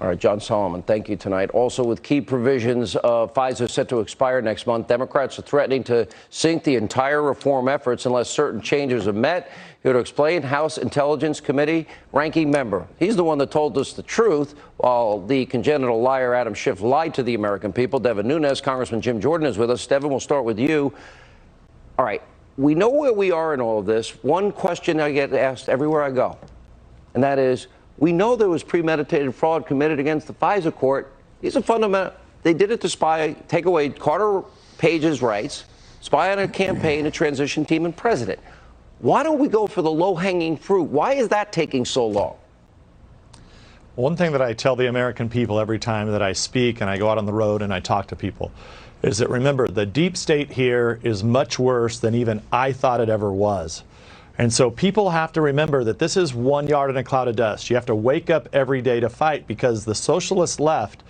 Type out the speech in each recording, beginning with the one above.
All right, John Solomon, thank you tonight. Also, with key provisions of FISA set to expire next month, Democrats are threatening to sink the entire reform efforts unless certain changes are met. Here to explain, House Intelligence Committee ranking member. He's the one that told us the truth, while the congenital liar Adam Schiff lied to the American people. Devin Nunes, Congressman Jim Jordan is with us. Devin, we'll start with you. All right, we know where we are in all of this. One question I get asked everywhere I go, and that is, we know there was premeditated fraud committed against the FISA court. These are fundamental. They did it to spy, take away Carter Page's rights, spy on a campaign, a transition team, and president. Why don't we go for the low-hanging fruit? Why is that taking so long? One thing that I tell the American people every time that I speak and I go out on the road and I talk to people is that, remember, the deep state here is much worse than even I thought it ever was. And so people have to remember that this is 1 yard in a cloud of dust. You have to wake up every day to fight, because the Socialist Left,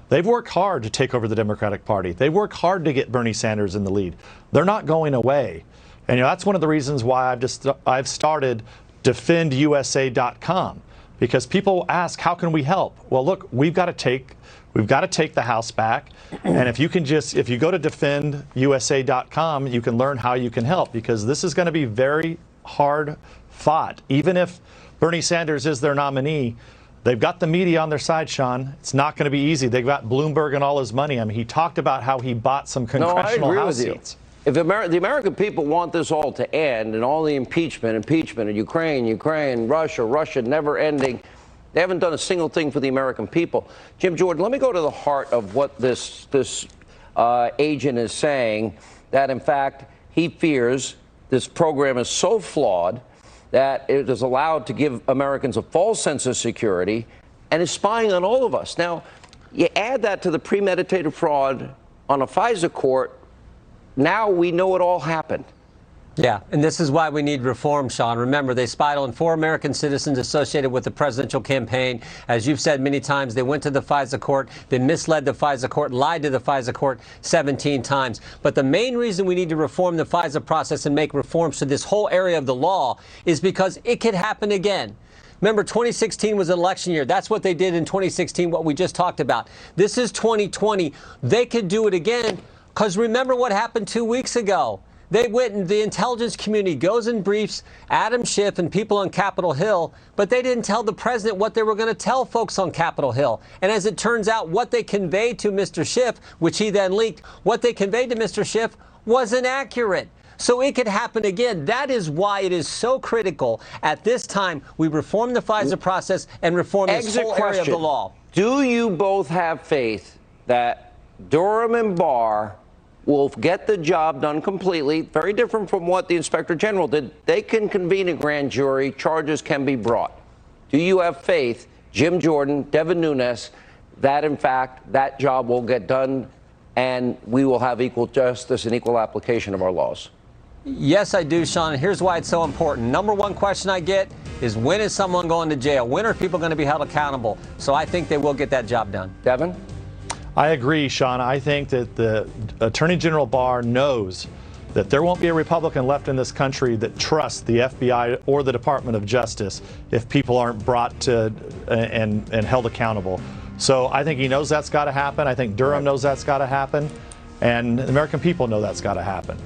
they've worked hard to take over the Democratic Party. They've worked hard to get Bernie Sanders in the lead. They're not going away. And that's one of the reasons why I've started defendusa.com, because people ask, how can we help? Well, look, we've got to take the House back. And if you go to defendusa.com, you can learn how you can help, because this is going to be very hard fought. Even if Bernie Sanders is their nominee, they've got the media on their side, Sean. It's not going to be easy. They've got Bloomberg and all his money. I mean, he talked about how he bought some congressional House seats. If the American people want this all to end, and all the impeachment, and Ukraine, Russia, never ending, they haven't done a single thing for the American people. Jim Jordan, let me go to the heart of what this agent is saying, that in fact he fears this program is so flawed that it is allowed to give Americans a false sense of security and is spying on all of us. Now, you add that to the premeditated fraud on a FISA court, now we know it all happened. Yeah, and this is why we need reform, Sean. Remember, they spied on 4 American citizens associated with the presidential campaign. As you've said many times, they went to the FISA court, they misled the FISA court, lied to the FISA court 17 times. But the main reason we need to reform the FISA process and make reforms to this whole area of the law is because it could happen again. Remember, 2016 was an election year. That's what they did in 2016, what we just talked about. This is 2020. They could do it again, because remember what happened 2 weeks ago. They went, and the intelligence community goes and briefs Adam Schiff and people on Capitol Hill, but they didn't tell the president what they were going to tell folks on Capitol Hill. And as it turns out, what they conveyed to Mr. Schiff, which he then leaked, what they conveyed to Mr. Schiff wasn't accurate. So it could happen again. That is why it is so critical at this time we reform the FISA process and reform this whole area of the law. Do you both have faith that Durham and Barr will get the job done completely? Very different from what the Inspector General did. They can convene a grand jury. Charges can be brought. Do you have faith, Jim Jordan, Devin Nunes, that in fact that job will get done and we will have equal justice and equal application of our laws? Yes, I do, Sean. And here's why it's so important. Number one question I get is, when is someone going to jail? When are people going to be held accountable? So I think they will get that job done. Devin? I agree, Sean. I think that the Attorney General Barr knows that there won't be a Republican left in this country that trusts the FBI or the Department of Justice if people aren't brought to and held accountable. So I think he knows that's got to happen. I think Durham knows that's got to happen. And the American people know that's got to happen.